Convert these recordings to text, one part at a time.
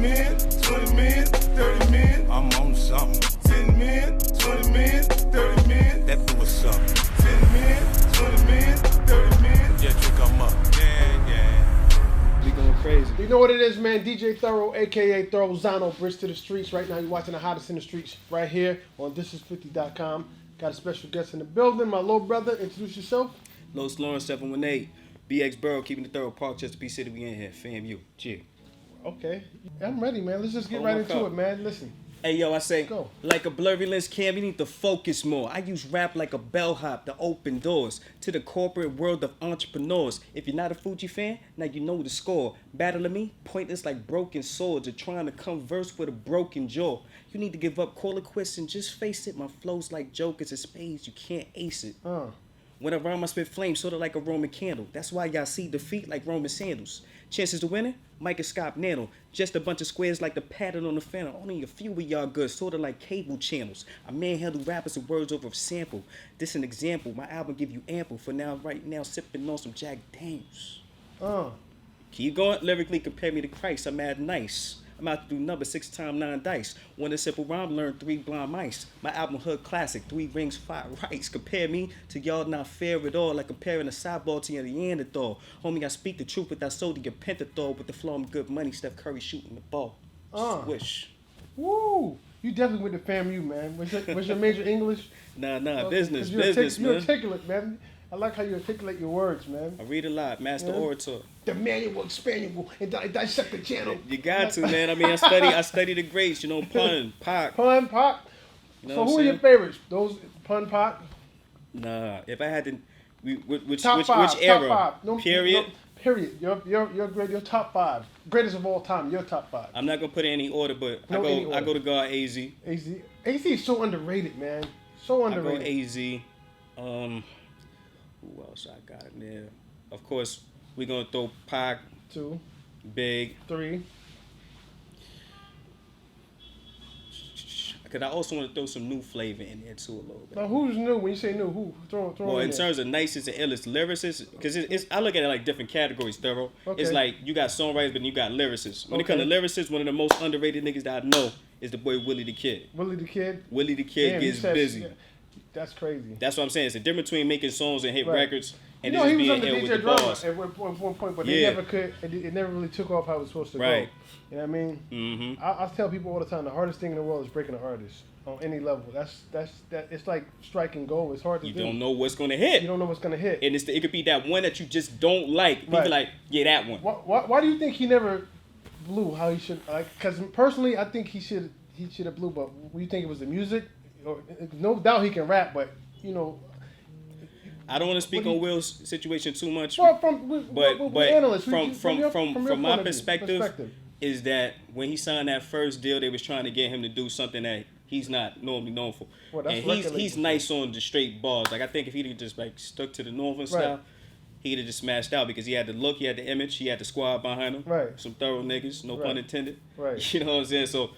million, 20 million, 30 million. I'm on something. 10 million, 20 million, 30 million. That fool was something. 10 million, 20 million, 30 million. Yeah, trick, I'm up. Yeah. We going crazy. You know what it is, man? DJ Thoro, a.k.a. Thoro Zano, Bridge to the Streets. Right now, you're watching the hottest in the streets right here on thisis50.com. Got a special guest in the building, my little brother. Introduce yourself. losLAUREN718. BX Borough, keeping the Thorough Park, Chesapeake City. We in here. FAMU. G. Okay. I'm ready, man. Let's just get right into it, man. Listen. Hey, yo, I say, go. Like a blurry lens cam, you need to focus more. I use rap like a bellhop to open doors to the corporate world of entrepreneurs. If you're not a Fuji fan, now you know the score. Battling me, pointless like broken swords, or trying to converse with a broken jaw. You need to give up, call it quits, and just face it. My flow's like jokers and spades, you can't ace it. When I rhyme, I spit flames, sort of like a Roman candle. That's why y'all see defeat like Roman sandals. Chances to winning? Microscope nano. Just a bunch of squares like the pattern on the fan. Only a few of y'all good, sort of like cable channels. I manhandle rappers with words over a sample. This an example. My album give you ample. For now, right now, sipping on some Jack Daniels. Keep going. Lyrically, compare me to Christ. I'm mad nice. I'm out to do number 6 times 9 dice. One a simple rhyme, learn 3 blind mice. My album Hood Classic, 3 rings, 5 rights. Compare me to y'all not fair at all, like comparing a sideball to a Neanderthal. Homie, I speak the truth without sodium pentothal. With the flow of good money, Steph Curry shooting the ball. Swish. Woo! You definitely with the FAMU, man. Was your major English? Nah, Well, business, you're man. You're articulate, man. I like how you articulate your words, man. I read a lot, master orator. The manual, expandable, and dissect the channel. You got to, man. I mean, I study the greats, you know, pun, Pac. Pun, Pac. You know So what who I'm are your saying? favorites? Those Pun, Pac? Nah, if I had to, which Top five, which era? Top 5. No, period. No, period. You're great. Your top 5, greatest of all time. Your top 5. I'm not gonna put it in any order, but I go to God AZ. AZ is so underrated, man. So underrated. I go AZ. Who else I got in there? Of course, we're gonna throw Pac, 2, Big, 3. Because I also want to throw some new flavor in there too a little bit. Now, who's new? When you say new, who? Throw Well, in there. terms of nicest and illest lyricists, because I look at it like different categories, Thorough. Okay. It's like you got songwriters, but you got lyricists. When it comes to lyricists, one of the most underrated niggas that I know is the boy Willie the Kid. Willie the Kid? Willie the Kid Damn, gets busy. Yeah. That's crazy. That's what I'm saying. It's a difference between making songs and hit records and he was just being under ill with the DJ Drama bars. at one point, but they never could. It never really took off how it was supposed to go. Right. You know what I mean? Mm-hmm. I tell people all the time, the hardest thing in the world is breaking an artist on any level. That's it's like striking gold. It's hard to do. You don't know what's gonna hit. You don't know what's gonna hit. And it could be that one that you just don't like. People like, yeah, that one. Why do you think he never blew how he should? Like, because personally, I think he should have blew. But you think it was the music? Or, no doubt he can rap, but you know. I don't want to speak on Will's situation too much. Well, from my perspective, is that when he signed that first deal, they was trying to get him to do something that he's not normally known for. Well, and he's nice on the straight bars. Like I think if he'd just like stuck to the Northern style, he'd have just smashed out because he had the look, he had the image, he had the squad behind him. Right. Some thorough niggas, no pun intended. Right. You know what I'm saying? So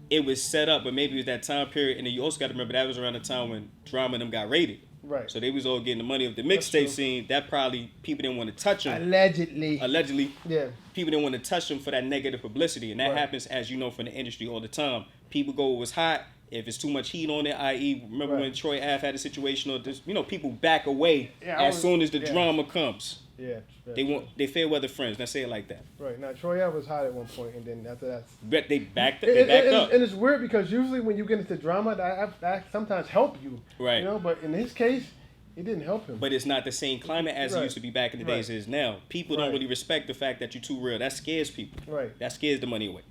it was set up, but maybe it was that time period, and then you also got to remember that was around the time when Drama and them got raided. Right. So they was all getting the money of the mixtape scene. That probably people didn't want to touch them. Allegedly. Yeah. People didn't want to touch them for that negative publicity, and that happens, as you know, from the industry all the time. People go, it was hot. If it's too much heat on it, i.e., remember when Troy Ave had a situation, or this, people back away soon as the drama comes. Yeah. They fair weather friends. Now say it like that. Right. Now Troy Ave was hot at one point, and then after that, but they backed up. And it's weird because usually when you get into drama, that sometimes help you. Right. You know, but in his case, it didn't help him. But it's not the same climate as it used to be back in the days as now. People don't really respect the fact that you're too real. That scares people. Right. That scares the money away.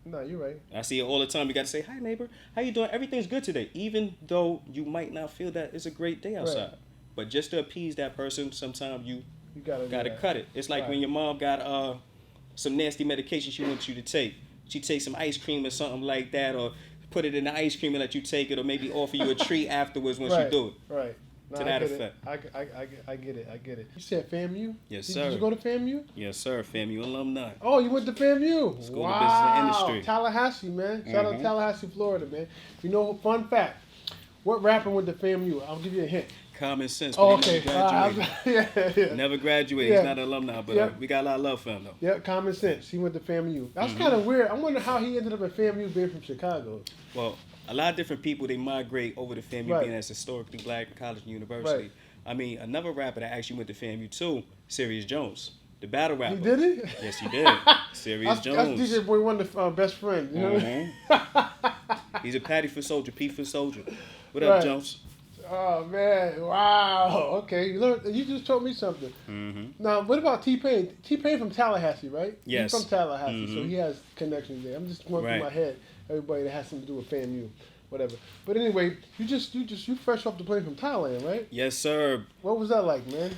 No, you're right. I see it all the time. You got to say, hi, neighbor. How you doing? Everything's good today. Even though you might not feel that it's a great day outside. Right. But just to appease that person, sometimes you gotta cut it. It's like when your mom got some nasty medication she wants you to take. She takes some ice cream or something like that, or put it in the ice cream and let you take it, or maybe offer you a treat afterwards once you do it. Right. No, to that effect. I get it. You said FAMU? Yes, sir. Did you go to FAMU? Yes, sir. FAMU Alumni. Oh, you went to FAMU? School of Business and Industry. Tallahassee, man. Shout out to Tallahassee, Florida, man. You know, fun fact. What rapper went to FAMU? I'll give you a hint. Common sense. Oh, but he okay. never graduated. Yeah. Never graduated. Yeah. He's not an alumni, but Yeah. we got a lot of love for him, though. Yeah, common sense. He went to FAMU. That's kind of weird. I wonder how he ended up at FAMU being from Chicago. Well, a lot of different people, they migrate over to FAMU Right. being as historically black college and university. Right. I mean, another rapper that actually went to FAMU too, Serious Jones, the battle rapper. He did it? Yes, he did. Serious Jones. That's DJ Boy Wonder's best friend. You know? He's a Patty for soldier, P for soldier. What Right. up, Jones? Oh, man. Wow. Okay. You just told me something. Now, what about T-Pain? T-Pain from Tallahassee, right? Yes. He's from Tallahassee, so he has connections there. I'm just going Right. through my head. Everybody that has something to do with FAMU, whatever. But anyway, you fresh off the plane from Thailand, right? Yes, sir. What was that like, man?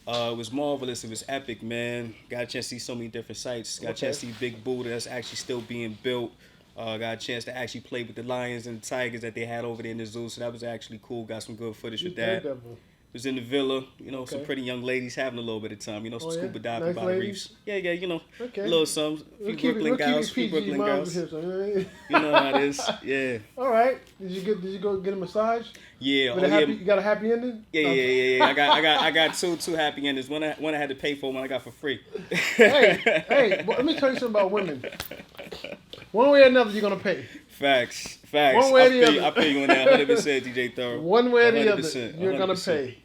It was marvelous. It was epic, man. Got a chance to see so many different sites. Got a chance to see Big Buddha that's actually still being built. Got a chance to actually play with the lions and the tigers that they had over there in the zoo. So that was actually cool. Got some good footage with that. Was in the villa, some pretty young ladies having a little bit of time, some scuba diving nice by the reefs. Yeah, Okay. a little some, a few Brooklyn girls, few Brooklyn girls. Here, so, you know what I mean? You know how it is, yeah. All right. Did you go get a massage? Yeah, You got a happy ending? Yeah. I got two happy endings. One I had to pay for, one I got for free. hey, let me tell you something about women. One way or another, you're gonna pay. Facts. One way or the other. I pay you on that 100%, DJ Thoro. One way or the other, 100%, you're gonna 100%. pay.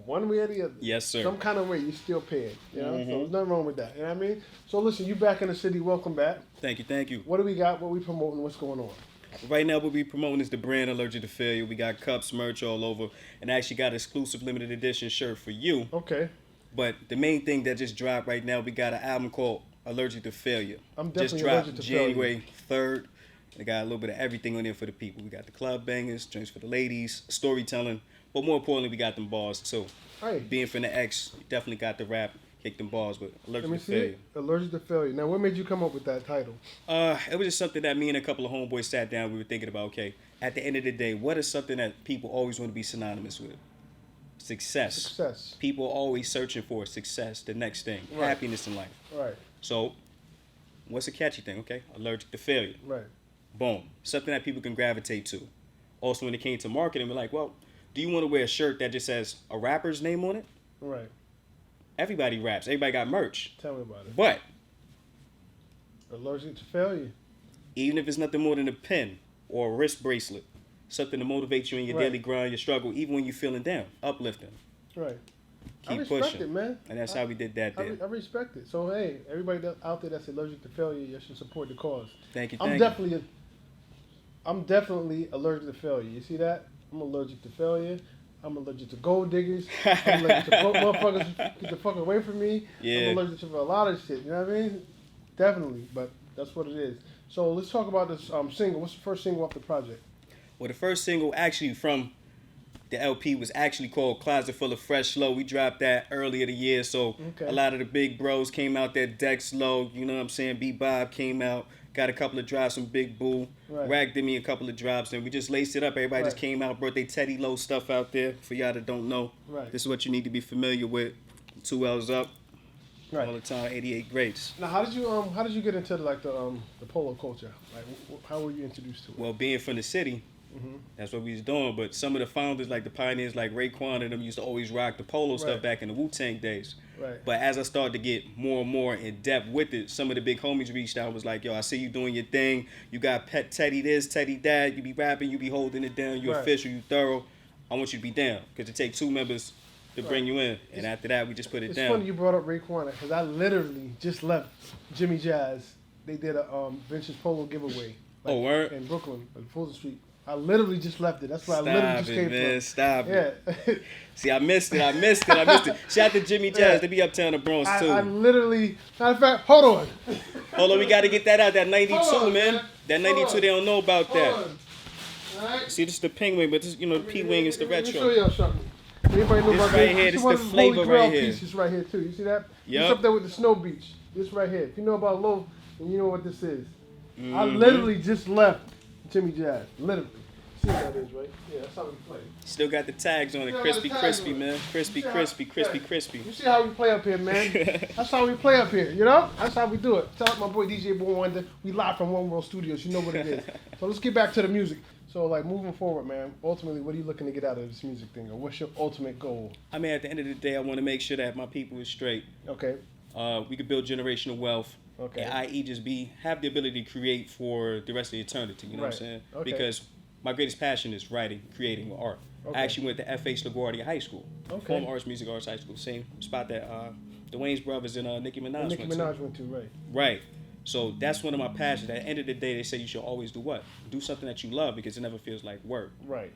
One way or the other. Yes, sir. Some kind of way, you still pay it. You know, so there's nothing wrong with that. You know what I mean? So listen, you back in the city. Welcome back. Thank you. What do we got? What we promoting? What's going on? Right now, what we promoting is the brand Allergic to Failure. We got cups, merch all over, and actually got an exclusive limited edition shirt for you. Okay. But the main thing that just dropped right now, we got an album called Allergic to Failure. I'm definitely just dropped allergic to January 3rd. They got a little bit of everything on there for the people. We got the club bangers, drinks for the ladies, storytelling, but more importantly, we got them bars too. Hey. Being from the X, you definitely got the rap, kick them bars, but Allergic Let me to see Failure. it. Allergic to Failure. Now, what made you come up with that title? It was just something that me and a couple of homeboys sat down. We were thinking about, okay, at the end of the day, what is something that people always want to be synonymous with? Success. People are always searching for success, the next thing, happiness in life. Right. So, what's a catchy thing? Okay, Allergic to Failure. Right. Boom. Something that people can gravitate to. Also, when it came to marketing, we're like, well, do you want to wear a shirt that just has a rapper's name on it? Right. Everybody raps. Everybody got merch. Tell me about it. But Allergic to Failure. even if it's nothing more than a pen or a wrist bracelet, something to motivate you in your daily grind, your struggle, even when you're feeling down, uplifting. Right. Keep I respect pushing. it, man. And that's how we did that there. I respect it. So, hey, everybody out there that's allergic to failure, you should support the cause. Thank you. I'm definitely allergic to failure. You see that? I'm allergic to failure. I'm allergic to gold diggers. I'm allergic to motherfuckers get the fuck away from me. Yeah. I'm allergic to a lot of shit. You know what I mean? Definitely, but that's what it is. So let's talk about this single. What's the first single off the project? Well, the first single actually from the LP was actually called Closet Full of Fresh Flow. We dropped that earlier the year, so a lot of the big bros came out there. Dex Low, you know what I'm saying? B-Bob came out, got a couple of drops from Big Boo. Rag did me a couple of drops, and we just laced it up. Everybody just came out, brought their Teddy Low stuff out there. For y'all that don't know, this is what you need to be familiar with. 2 L's up. All the time, 88 greats. Now, how did you get into the polo culture? Like, how were you introduced to it? Well, being from the city, that's what we was doing. But some of the founders, like the pioneers, like Raekwon and them, used to always rock the polo stuff back in the Wu-Tang days. But as I started to get more and more in depth with it, some of the big homies reached out and was like, yo, I see you doing your thing. You got pet Teddy this, Teddy that. You be rapping, you be holding it down. You official, you thorough. I want you to be down. Because it takes 2 members to bring you in. And after that, we just put it down. It's funny you brought up Raekwon, because I literally just left Jimmy Jazz. They did a vintage polo giveaway. Word? In Brooklyn, on Fulton Street. I literally just left it. That's where I literally just came from. Stop it. See, I missed it. Shout out to Jimmy Jazz. They be uptown the Bronx, too. I literally, matter of fact, hold on. Hold on, we got to get that out. That 92, man. That 92, they don't know about that. All right. See, this is the Penguin, but this, the P-Wing is the retro. Let me show y'all something. Anybody know about right here, this is the flavor right here. Pieces right here too. You see that? Yep. It's up there with the Snow Beach. This right here. If you know about Low, then you know what this is. I literally just left Jimmy Jazz. Literally. see what that is, right? Yeah, that's how we play. Still got the tags on it. Still got Crispy, the tags crispy, on it. man. Crispy, You see crispy, how- crispy, yeah. crispy. You see how we play up here, man. That's how we play up here, you know? That's how we do it. Tell my boy DJ Boy Wonder, we live from One World Studios. You know what it is. So let's get back to the music. So, like, moving forward, man, ultimately, what are you looking to get out of this music thing? Or what's your ultimate goal? I mean, at the end of the day, I want to make sure that my people is straight. Okay. We could build generational wealth. Okay. And i.e. just have the ability to create for the rest of eternity. You know what I'm saying? Okay. Because my greatest passion is writing, creating, or art. Okay. I actually went to FH LaGuardia High School. Okay. Performing Arts, Music Arts High School. Same spot that the Wayans brothers and Nicki Minaj Nicki went to. Minaj went to, right. Right. So that's one of my passions. At the end of the day, they say you should always do what? Do something that you love because it never feels like work. Right.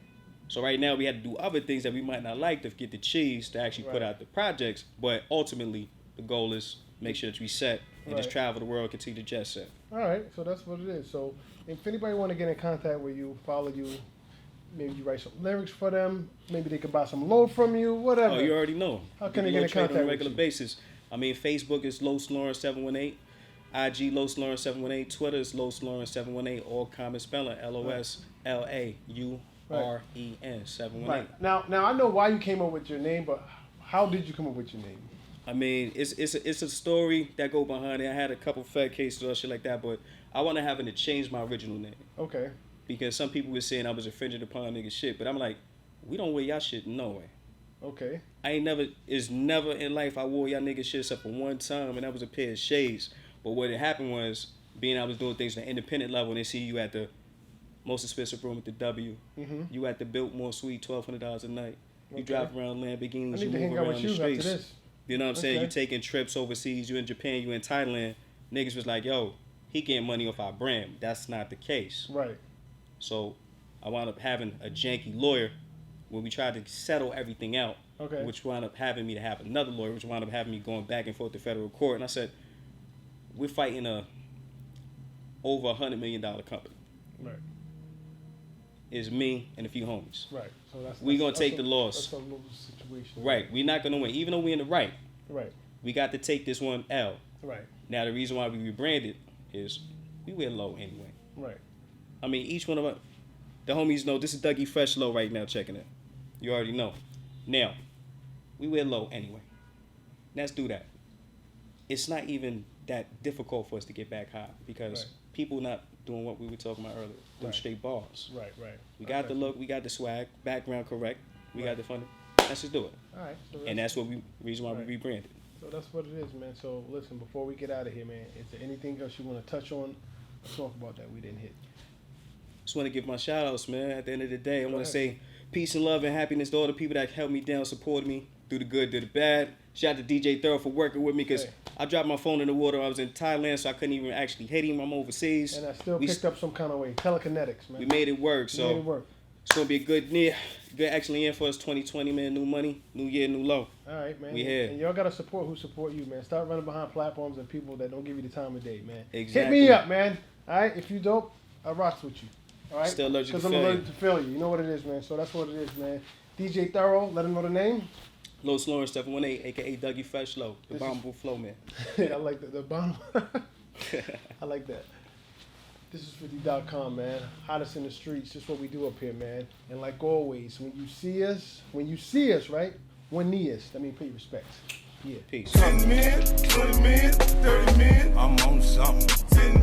So right now we had to do other things that we might not like to get the cheese to actually put out the projects. But ultimately, the goal is make sure that we set and just travel the world, continue to jet set. All right. So that's what it is. So if anybody want to get in contact with you, follow you, maybe you write some lyrics for them, maybe they could buy some low from you, whatever. Oh, you already know. How can they You get in trade contact on a with regular you? basis? I mean, Facebook is losLAUREN718. IG losLAUREN718. Twitter is losLAUREN718. All common spelling LOSLAUREN 718. Right. Now I know why you came up with your name, but how did you come up with your name? I mean, it's a story that go behind it. I had a couple Fed cases or shit like that, but I want to have it to change my original name Okay. because some people were saying I was infringing upon nigga shit, but I'm like, we don't wear y'all shit no way. Okay. It's never in life I wore y'all nigga shit except for one time, and that was a pair of shades. But what had happened was, being I was doing things on an independent level, and they see you at the most expensive room at the W. Mm-hmm. You at the Biltmore Suite, $1,200 a night. You Okay. drive around Lamborghinis, I you need to move hang out around with the you after streets. this. You know what I'm saying? Okay. You taking trips overseas, you in Japan, you in Thailand. Niggas was like, yo, he getting money off our brand. That's not the case. Right. So I wound up having a janky lawyer when we tried to settle everything out. Okay. Which wound up having me to have another lawyer, which wound up having me going back and forth to federal court. And I said, we're fighting a over $100 million company. Right. It's me and a few homies. Right. So We gonna take the loss. That's a little situation. Right. We're not gonna win, even though we're in the right. Right. We got to take this one L. Right. Now the reason why we rebranded is we wear low anyway. Right. I mean, each one of us, the homies know this is Dougie Fresh Low right now checking it. You already know. Now, we wear low anyway. Let's do that. It's not even that difficult for us to get back high because people not doing what we were talking about earlier. Doing straight bars. Right. Right. We got the look, we got the swag, background correct, we got the funding. Let's just do it. All right. So And that's what reason why we rebranded. So that's what it is, man. So listen, before we get out of here, man, is there anything else you want to touch on or talk about that we didn't hit? Just want to give my shout outs, man. At the end of the day, I want ahead. to say peace and love and happiness to all the people that held me down, supported me through the good, through the bad. Shout out to DJ Thoro for working with me because I dropped my phone in the water. I was in Thailand, so I couldn't even actually hit him. I'm overseas. And I still picked up some kind of way. Telekinetics, man. We made it work, so made it work. it's going to be a good year. Good actually in for us 2020, man. New money, new year, new low. All right, man. We here. And y'all got to support who support you, man. Start running behind platforms and people that don't give you the time of day, man. Exactly. Hit me up, man. All right? If you dope, I rocks with you. All right? Still allergic to Because I'm failure. allergic to failure. You know what it is, man. So that's what it is, man. DJ Thoro, let him know the name. losLAUREN718, a.k.a. Dougie Fresh Low, the bombable flow, man. I like the bottom. I like that. This is 50.com, man. Hottest in the streets. Just what we do up here, man. And like always, when you see us, right? One knee us. That means pay your respects. Yeah. Peace. 10 men, 20 men, 30 men, I'm on something. 10